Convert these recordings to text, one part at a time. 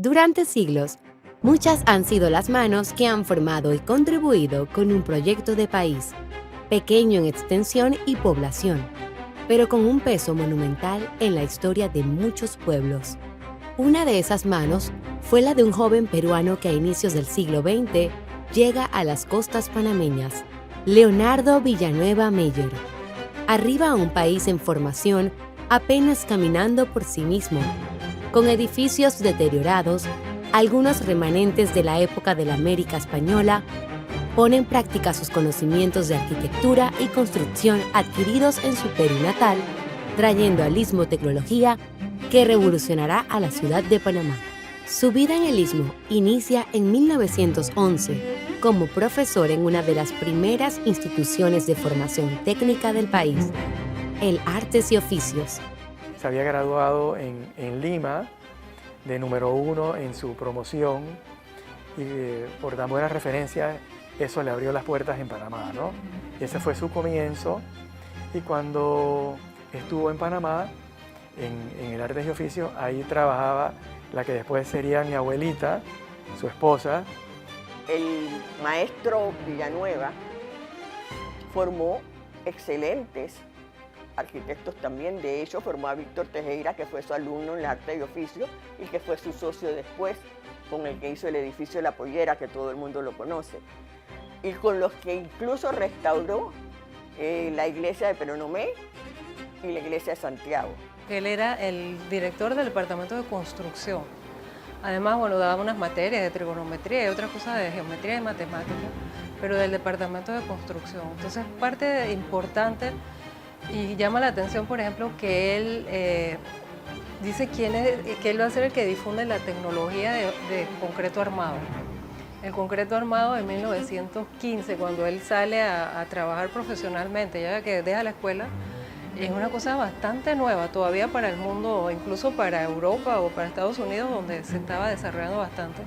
Durante siglos, muchas han sido las manos que han formado y contribuido con un proyecto de país, pequeño en extensión y población, pero con un peso monumental en la historia de muchos pueblos. Una de esas manos fue la de un joven peruano que a inicios del siglo XX llega a las costas panameñas, Leonardo Villanueva Meyer. Arriba a un país en formación, apenas caminando por sí mismo, con edificios deteriorados, algunos remanentes de la época de la América Española, pone en práctica sus conocimientos de arquitectura y construcción adquiridos en su Perú natal, trayendo al Istmo tecnología que revolucionará a la ciudad de Panamá. Su vida en el Istmo inicia en 1911 como profesor en una de las primeras instituciones de formación técnica del país, el Artes y Oficios. Se había graduado en Lima de número 1 en su promoción y por tan buenas referencias eso le abrió las puertas en Panamá, ¿no? Y ese fue su comienzo, y cuando estuvo en Panamá, en el Artes y Oficios, ahí trabajaba la que después sería mi abuelita, su esposa. El maestro Villanueva formó excelentes arquitectos también. De hecho, formó a Víctor Tejera, que fue su alumno en el Arte y Oficio y que fue su socio después, con el que hizo el edificio de La Pollera, que todo el mundo lo conoce, y con los que incluso restauró la iglesia de Peronomé y la iglesia de Santiago. Él era el director del departamento de construcción. Además, bueno, daba unas materias de trigonometría y otras cosas de geometría y matemática, pero del departamento de construcción. Entonces, parte importante, y llama la atención, por ejemplo, que él dice que él va a ser el que difunde la tecnología de concreto armado. El concreto armado de 1915, cuando él sale a trabajar profesionalmente, ya que deja la escuela, es una cosa bastante nueva todavía para el mundo, incluso para Europa o para Estados Unidos, donde se estaba desarrollando bastante.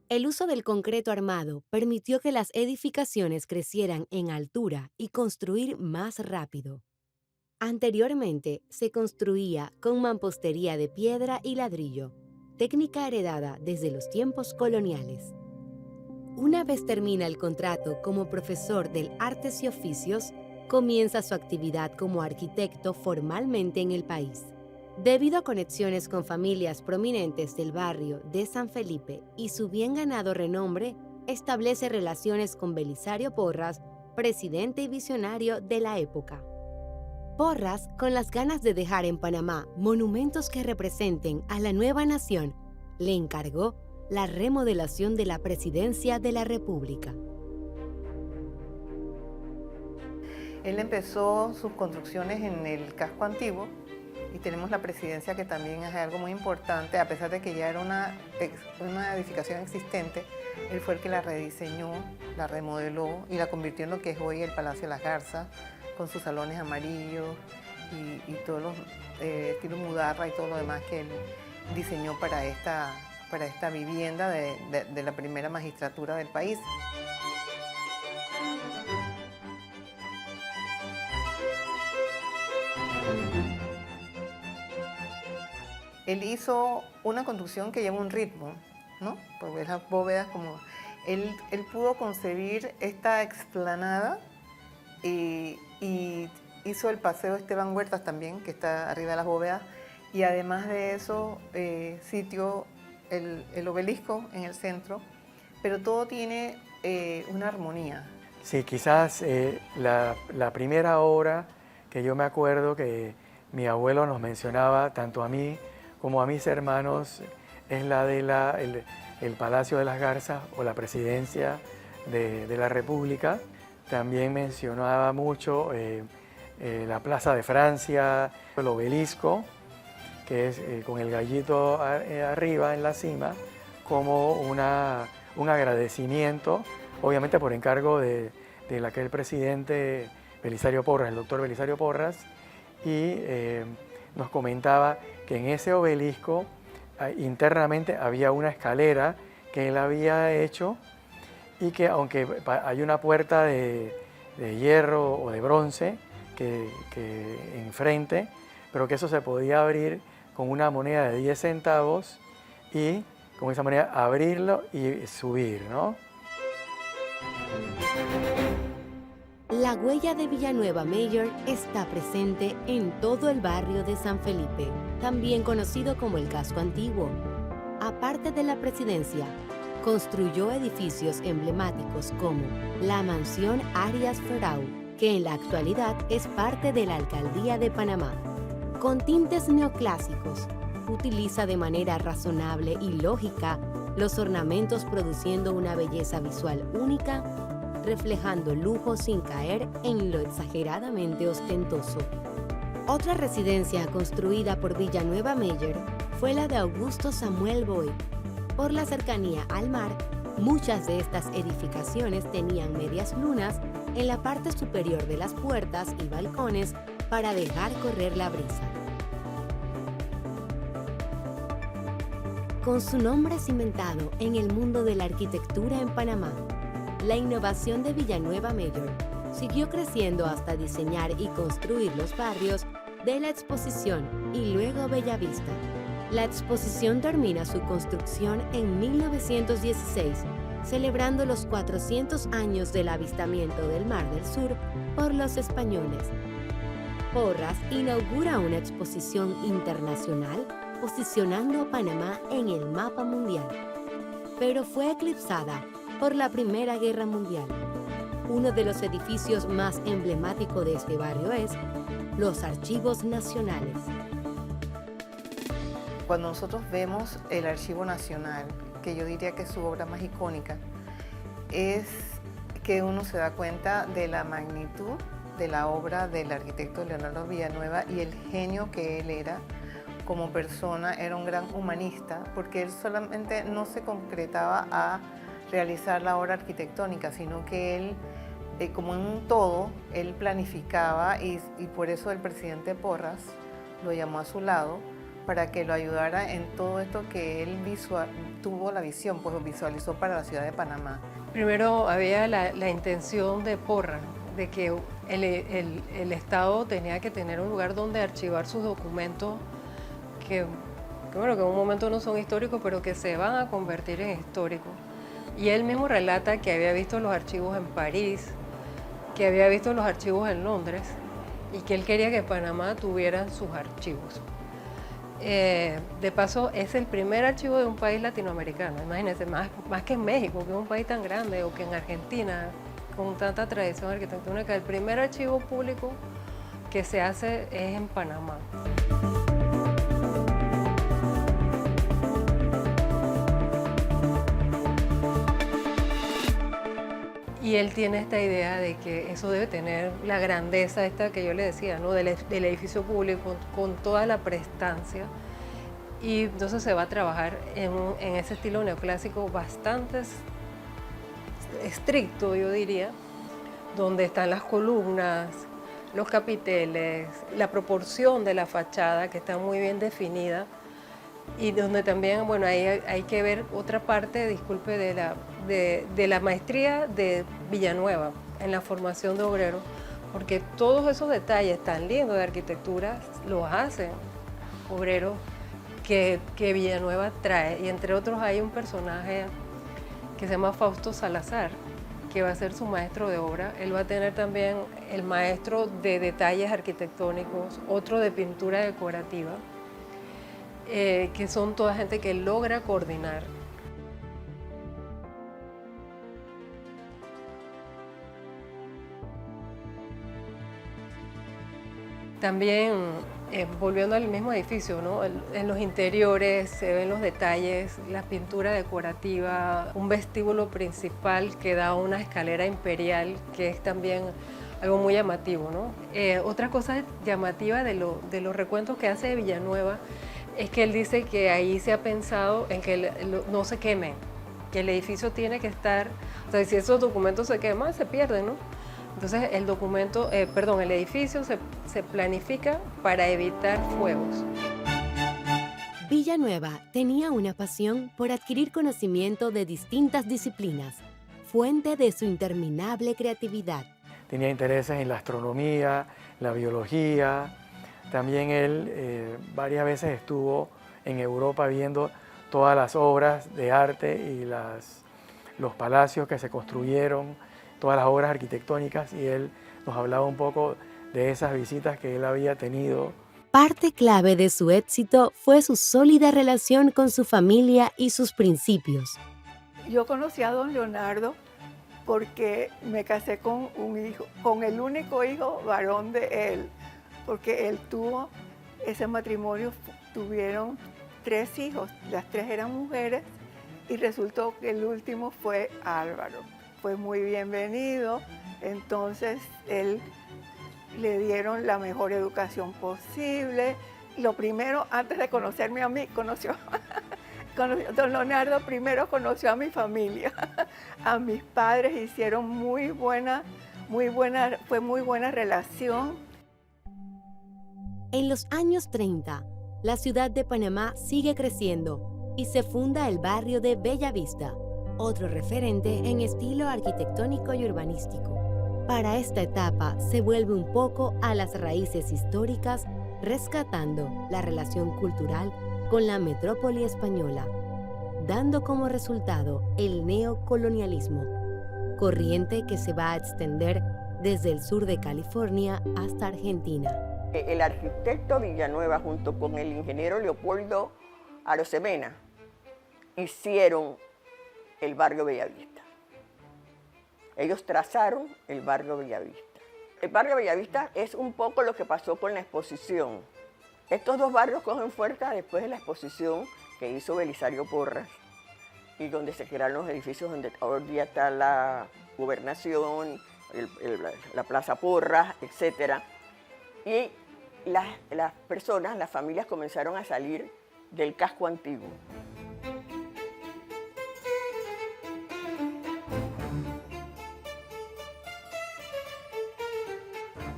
El uso del concreto armado permitió que las edificaciones crecieran en altura y construir más rápido. Anteriormente se construía con mampostería de piedra y ladrillo, técnica heredada desde los tiempos coloniales. Una vez termina el contrato como profesor del Artes y Oficios, comienza su actividad como arquitecto formalmente en el país. Debido a conexiones con familias prominentes del barrio de San Felipe y su bien ganado renombre, establece relaciones con Belisario Porras, presidente y visionario de la época. Porras, con las ganas de dejar en Panamá monumentos que representen a la nueva nación, le encargó la remodelación de la Presidencia de la República. Él empezó sus construcciones en el casco antiguo y tenemos la Presidencia, que también es algo muy importante, a pesar de que ya era una edificación existente. Él fue el que la rediseñó, la remodeló y la convirtió en lo que es hoy el Palacio de las Garzas, con sus salones amarillos y todos los estilos Mudarra y todo lo demás que él diseñó para esta vivienda de la primera magistratura del país. Él hizo una construcción que lleva un ritmo, ¿no? Porque las bóvedas, como él pudo concebir esta explanada y hizo el Paseo Esteban Huertas también, que está arriba de las bóvedas, y además de eso sitió el obelisco en el centro, pero todo tiene una armonía. Sí, quizás la primera obra que yo me acuerdo que mi abuelo nos mencionaba, tanto a mí como a mis hermanos, es la de el Palacio de las Garzas o la Presidencia de la República. También mencionaba mucho la Plaza de Francia, el obelisco, que es con el gallito arriba en la cima, como un agradecimiento, obviamente por encargo de aquel presidente Belisario Porras, el doctor Belisario Porras, y nos comentaba que en ese obelisco internamente había una escalera que él había hecho y que aunque hay una puerta de hierro o de bronce que enfrente, pero que eso se podía abrir con una moneda de 10 centavos y con esa moneda abrirlo y subir, ¿no? La huella de Villanueva Mayor está presente en todo el barrio de San Felipe, también conocido como el Casco Antiguo. Aparte de la presidencia, construyó edificios emblemáticos como la Mansión Arias Ferrau, que en la actualidad es parte de la Alcaldía de Panamá. Con tintes neoclásicos, utiliza de manera razonable y lógica los ornamentos, produciendo una belleza visual única, reflejando lujo sin caer en lo exageradamente ostentoso. Otra residencia construida por Villanueva Mayor fue la de Augusto Samuel Boyd. Por la cercanía al mar, muchas de estas edificaciones tenían medias lunas en la parte superior de las puertas y balcones para dejar correr la brisa. Con su nombre cimentado en el mundo de la arquitectura en Panamá, la innovación de Villanueva Mayor siguió creciendo hasta diseñar y construir los barrios de La Exposición y luego Bellavista. La Exposición termina su construcción en 1916, celebrando los 400 años del avistamiento del Mar del Sur por los españoles. Porras inaugura una exposición internacional posicionando a Panamá en el mapa mundial, pero fue eclipsada por la Primera Guerra Mundial. Uno de los edificios más emblemáticos de este barrio es los Archivos Nacionales. Cuando nosotros vemos el Archivo Nacional, que yo diría que es su obra más icónica, es que uno se da cuenta de la magnitud de la obra del arquitecto Leonardo Villanueva y el genio que él era como persona. Era un gran humanista, porque él solamente no se concretaba a realizar la obra arquitectónica, sino que él, como en un todo, él planificaba y por eso el presidente Porras lo llamó a su lado para que lo ayudara en todo esto que él tuvo la visión, pues lo visualizó para la ciudad de Panamá. Primero había la intención de Porras de que el Estado tenía que tener un lugar donde archivar sus documentos que en un momento no son históricos, pero que se van a convertir en históricos. Y él mismo relata que había visto los archivos en París, que había visto los archivos en Londres y que él quería que Panamá tuviera sus archivos. De paso, es el primer archivo de un país latinoamericano. Imagínense, más que en México, que es un país tan grande, o que en Argentina, con tanta tradición arquitectónica. El primer archivo público que se hace es en Panamá. Y él tiene esta idea de que eso debe tener la grandeza esta que yo le decía, ¿no? del edificio público con toda la prestancia. Y entonces se va a trabajar en ese estilo neoclásico bastante estricto, yo diría, donde están las columnas, los capiteles, la proporción de la fachada que está muy bien definida. Y donde también, bueno, ahí hay que ver otra parte, disculpe, de la maestría de Villanueva en la formación de obreros, porque todos esos detalles tan lindos de arquitectura los hacen obreros que Villanueva trae. Y entre otros hay un personaje que se llama Fausto Salazar, que va a ser su maestro de obra. Él va a tener también el maestro de detalles arquitectónicos, otro de pintura decorativa, que son toda gente que logra coordinar. También, volviendo al mismo edificio, ¿no? En los interiores se ven los detalles, la pintura decorativa, un vestíbulo principal que da a una escalera imperial, que es también algo muy llamativo, ¿no? Otra cosa llamativa de los recuentos que hace de Villanueva es que él dice que ahí se ha pensado en que no se quemen, que el edificio tiene que estar, o sea, si esos documentos se queman, se pierden, ¿no? Entonces el edificio se planifica para evitar fuegos. Villanueva tenía una pasión por adquirir conocimiento de distintas disciplinas. fuente de su interminable creatividad. Tenía intereses en la astronomía, la biología. También él varias veces estuvo en Europa viendo todas las obras de arte y los palacios que se construyeron, todas las obras arquitectónicas, y él nos hablaba un poco de esas visitas que él había tenido. Parte clave de su éxito fue su sólida relación con su familia y sus principios. Yo conocí a don Leonardo porque me casé con con el único hijo varón de él, porque él tuvo ese matrimonio, tuvieron 3 hijos, las 3 eran mujeres y resultó que el último fue Álvaro. Fue muy bienvenido, entonces él le dieron la mejor educación posible. Lo primero, antes de conocerme a mí, don Leonardo primero conoció a mi familia, a mis padres, hicieron fue muy buena relación. En los años 30, la ciudad de Panamá sigue creciendo y se funda el barrio de Bella Vista, otro referente en estilo arquitectónico y urbanístico. Para esta etapa se vuelve un poco a las raíces históricas, rescatando la relación cultural con la metrópoli española, dando como resultado el neocolonialismo, corriente que se va a extender desde el sur de California hasta Argentina. El arquitecto Villanueva junto con el ingeniero Leopoldo Arosemena hicieron el barrio Bellavista. Ellos trazaron el barrio Bellavista. El barrio Bellavista es un poco lo que pasó con la exposición. Estos 2 barrios cogen fuerza después de la exposición que hizo Belisario Porras y donde se crearon los edificios donde hoy día está la Gobernación, la Plaza Porras, etc. Y las personas, las familias comenzaron a salir del casco antiguo.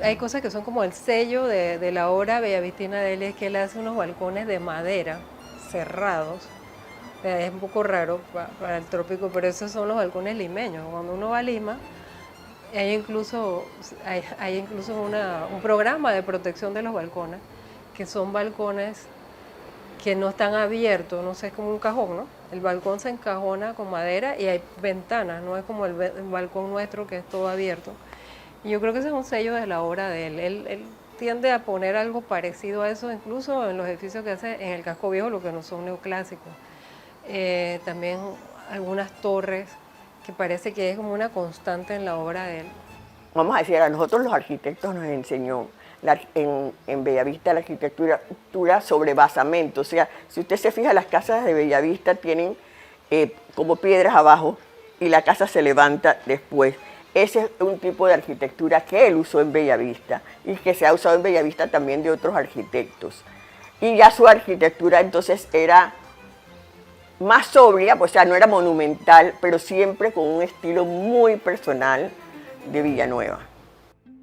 Hay cosas que son como el sello de la obra bellavistina de él, es que él hace unos balcones de madera cerrados. Es un poco raro para el trópico, pero esos son los balcones limeños. Cuando uno va a Lima, hay incluso un programa de protección de los balcones, que son balcones que no están abiertos, no sé, es como un cajón, ¿no? El balcón se encajona con madera y hay ventanas, no es como el balcón nuestro que es todo abierto. Y yo creo que ese es un sello de la obra de él. Él tiende a poner algo parecido a eso, incluso en los edificios que hace en el casco viejo, lo que no son neoclásicos. También algunas torres, que parece que es como una constante en la obra de él. Vamos a decir, a nosotros los arquitectos nos enseñó en Bellavista la arquitectura sobre basamento. O sea, si usted se fija, las casas de Bellavista tienen como piedras abajo y la casa se levanta después. Ese es un tipo de arquitectura que él usó en Bellavista y que se ha usado en Bellavista también de otros arquitectos. Y ya su arquitectura entonces era más sobria, pues, o sea, no era monumental, pero siempre con un estilo muy personal de Villanueva.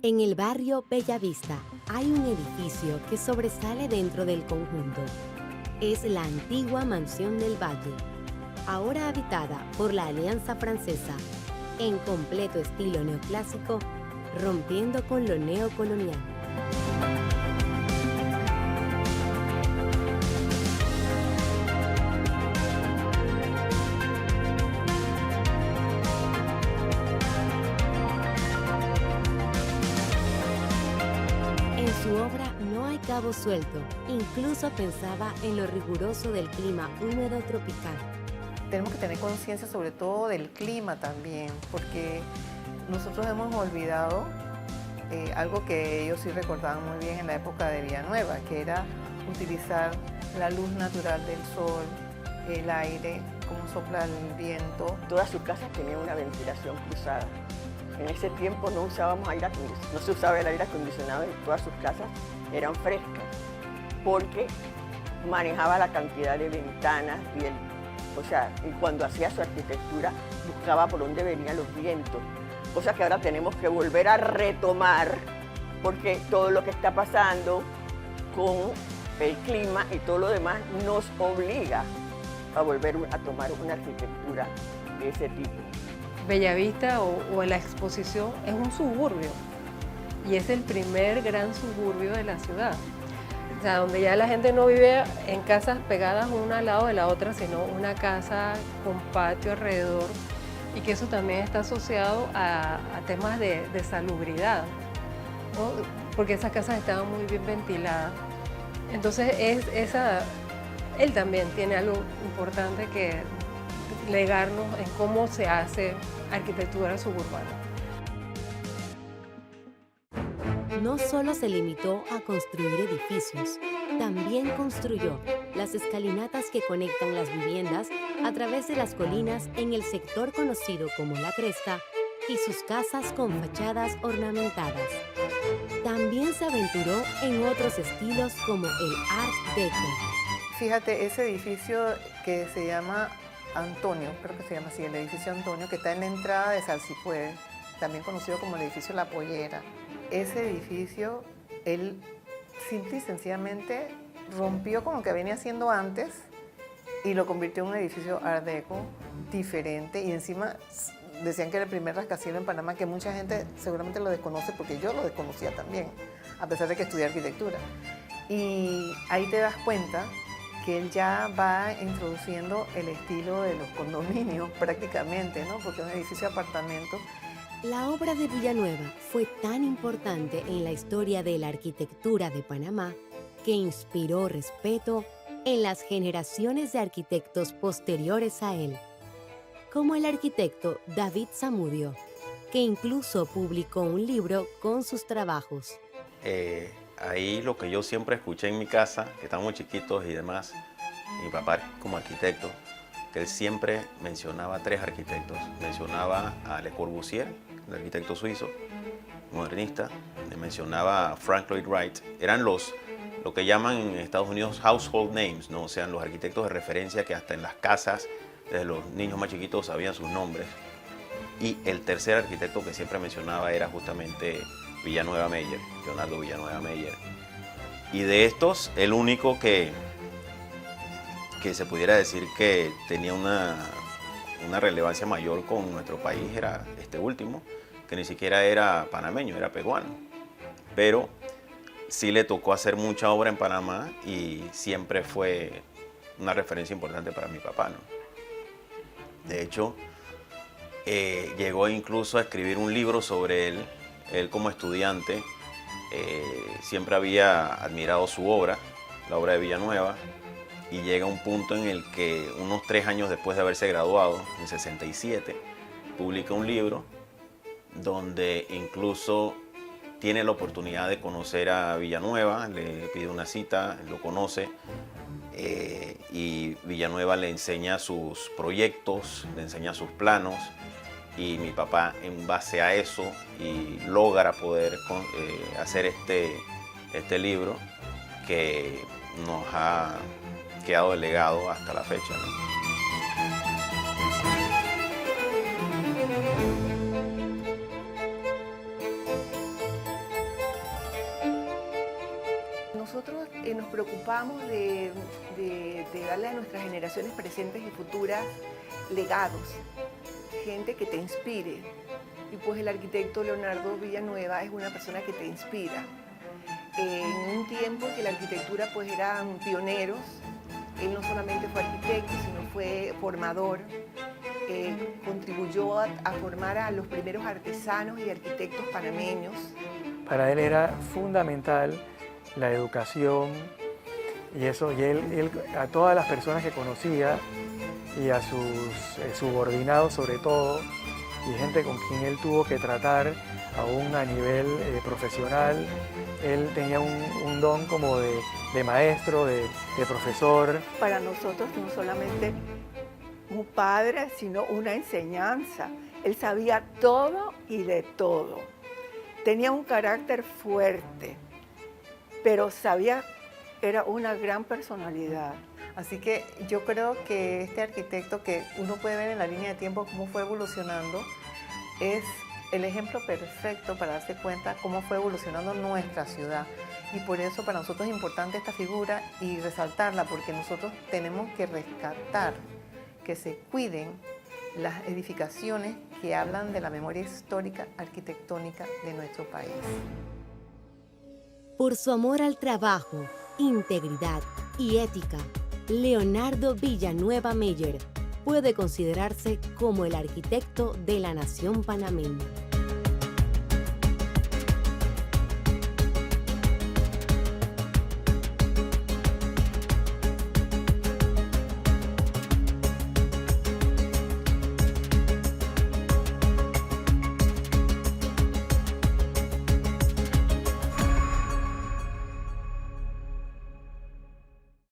En el barrio Bellavista hay un edificio que sobresale dentro del conjunto. Es la antigua Mansión del Valle, ahora habitada por la Alianza Francesa, en completo estilo neoclásico, rompiendo con lo neocolonial. En su obra no hay cabo suelto, incluso pensaba en lo riguroso del clima húmedo tropical. Tenemos que tener conciencia sobre todo del clima también, porque nosotros hemos olvidado algo que ellos sí recordaban muy bien en la época de Villanueva, que era utilizar la luz natural del sol, el aire, cómo sopla el viento. Todas sus casas tenían una ventilación cruzada. En ese tiempo no usábamos aire acondicionado, no se usaba el aire acondicionado y todas sus casas eran frescas, porque manejaba la cantidad de ventanas y cuando hacía su arquitectura buscaba por dónde venían los vientos, cosa que ahora tenemos que volver a retomar, porque todo lo que está pasando con el clima y todo lo demás nos obliga a volver a tomar una arquitectura de ese tipo. Bellavista o la exposición es un suburbio y es el primer gran suburbio de la ciudad. O sea, donde ya la gente no vive en casas pegadas una al lado de la otra, sino una casa con patio alrededor, y que eso también está asociado a temas de salubridad, ¿no? Porque esas casas estaban muy bien ventiladas. Entonces él también tiene algo importante que legarnos en cómo se hace arquitectura suburbana. No solo se limitó a construir edificios, también construyó las escalinatas que conectan las viviendas a través de las colinas en el sector conocido como La Cresta y sus casas con fachadas ornamentadas. También se aventuró en otros estilos como el Art Deco. Fíjate, ese edificio que se llama Antonio, creo que se llama así, el edificio Antonio, que está en la entrada de Salsipuedes, también conocido como el edificio La Pollera. Ese edificio, él simple y sencillamente rompió con lo que venía haciendo antes y lo convirtió en un edificio Art Deco diferente, y encima decían que era el primer rascacielos en Panamá, que mucha gente seguramente lo desconoce porque yo lo desconocía también, a pesar de que estudié arquitectura. Y ahí te das cuenta que él ya va introduciendo el estilo de los condominios prácticamente, ¿no? Porque es un edificio de apartamentos. La obra de Villanueva fue tan importante en la historia de la arquitectura de Panamá que inspiró respeto en las generaciones de arquitectos posteriores a él, como el arquitecto David Zamudio, que incluso publicó un libro con sus trabajos. Ahí lo que yo siempre escuché en mi casa, que estábamos chiquitos y demás, mi papá como arquitecto, que él siempre mencionaba 3 arquitectos. Mencionaba a Le Corbusier, el arquitecto suizo, modernista, le mencionaba a Frank Lloyd Wright. Eran lo que llaman en Estados Unidos household names, ¿no? O sea, los arquitectos de referencia que hasta en las casas, desde los niños más chiquitos, sabían sus nombres. Y el tercer arquitecto que siempre mencionaba era justamente Villanueva Meyer, Leonardo Villanueva Meyer. Y de estos, el único que se pudiera decir que tenía una relevancia mayor con nuestro país era este último, que ni siquiera era panameño, era peruano. Pero sí le tocó hacer mucha obra en Panamá y siempre fue una referencia importante para mi papá, ¿no? De hecho, llegó incluso a escribir un libro sobre él. Él como estudiante siempre había admirado su obra, la obra de Villanueva, y llega un punto en el que unos 3 años después de haberse graduado, en 67, publica un libro donde incluso tiene la oportunidad de conocer a Villanueva, le pide una cita, lo conoce, y Villanueva le enseña sus proyectos, le enseña sus planos, y mi papá en base a eso y logra poder hacer este libro que nos ha quedado de legado hasta la fecha, ¿no? Nosotros nos preocupamos de darle a nuestras generaciones presentes y futuras legados, gente que te inspire. Y pues el arquitecto Leonardo Villanueva es una persona que te inspira. En un tiempo que la arquitectura pues eran pioneros, él no solamente fue arquitecto, sino fue formador, contribuyó a formar a los primeros artesanos y arquitectos panameños. Para él era fundamental la educación y eso, y él a todas las personas que conocía y a sus subordinados sobre todo, y gente con quien él tuvo que tratar aún a nivel profesional, él tenía un don como de maestro, de profesor. Para nosotros no solamente un padre, sino una enseñanza. Él sabía todo y de todo. Tenía un carácter fuerte, pero era una gran personalidad. Así que yo creo que este arquitecto, que uno puede ver en la línea de tiempo cómo fue evolucionando, es el ejemplo perfecto para darse cuenta cómo fue evolucionando nuestra ciudad. Y por eso para nosotros es importante esta figura y resaltarla, porque nosotros tenemos que rescatar que se cuiden las edificaciones que hablan de la memoria histórica arquitectónica de nuestro país. Por su amor al trabajo, integridad y ética, Leonardo Villanueva Meyer puede considerarse como el arquitecto de la nación panameña.